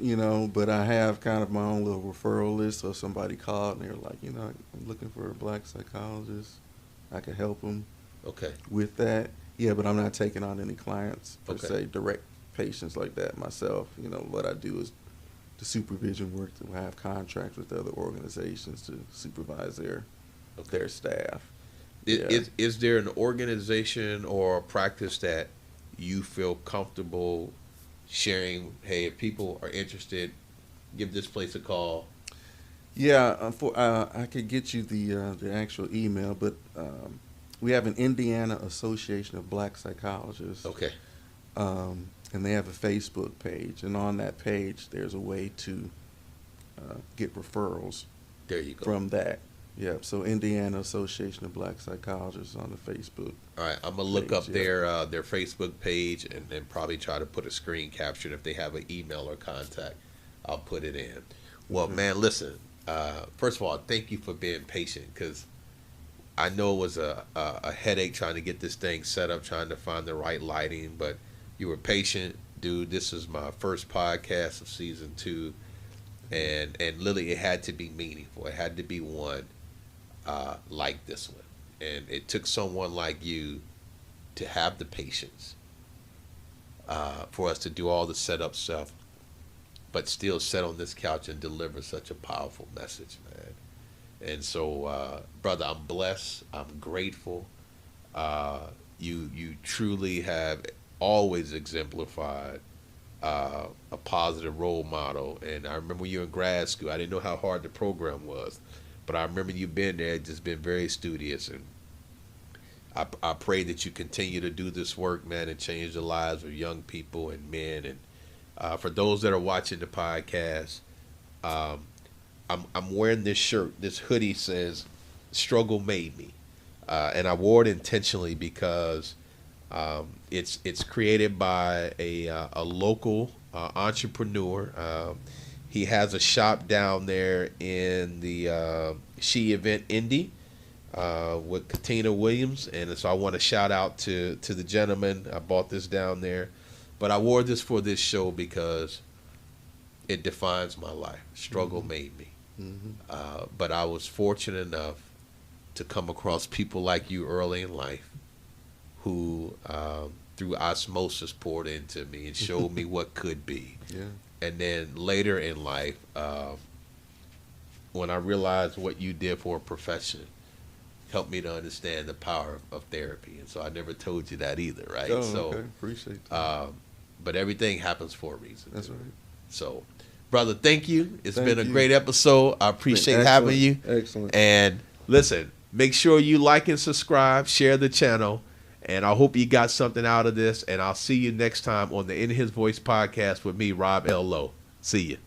But I have kind of my own little referral list. So if somebody called and they were like, I'm looking for a black psychologist, I could help them. Okay. With that. Yeah, but I'm not taking on any clients per Okay. se, direct patients like that myself. What I do is the supervision work. I have contracts with other organizations to supervise their staff. Is there an organization or a practice that you feel comfortable sharing? Hey, if people are interested, give this place a call. Yeah, I could get you the actual email, but we have an Indiana Association of Black Psychologists. Okay. And they have a Facebook page, and on that page, there's a way to get referrals. There you go. From that. Yeah, so Indiana Association of Black Psychologists on the Facebook. All right, I'm gonna look up their Facebook page and probably try to put a screen capture. And if they have an email or contact, I'll put it in. Well, man, listen. First of all, thank you for being patient, because I know it was a headache trying to get this thing set up, trying to find the right lighting, but you were patient, dude. This is my first podcast of season 2, and literally it had to be meaningful. It had to be one like this one, and it took someone like you to have the patience for us to do all the setup stuff, but still sit on this couch and deliver such a powerful message, man. And so, brother, I'm blessed. I'm grateful. You truly have always exemplified a positive role model. And I remember you in grad school. I didn't know how hard the program was, but I remember you being there, just been very studious. And I pray that you continue to do this work, man, and change the lives of young people and men. And for those that are watching the podcast, I'm wearing this shirt. This hoodie says "Struggle Made Me," and I wore it intentionally because it's created by a local entrepreneur. He has a shop down there in the She Event Indy with Katina Williams, and so I want to shout out to the gentleman. I bought this down there, but I wore this for this show because it defines my life. Struggle made me. But I was fortunate enough to come across people like you early in life who, through osmosis, poured into me and showed me what could be. Yeah. And then later in life, when I realized what you did for a profession, helped me to understand the power of therapy. And so I never told you that either, right? Oh, so, okay. Appreciate that. But everything happens for a reason. That's right. So, brother, thank you. It's Thank been a you. great episode. I appreciate having you. Excellent. And listen, make sure you like and subscribe, share the channel, and I hope you got something out of this. And I'll see you next time on the In His Voice podcast with me, Rob L. Lowe. See you.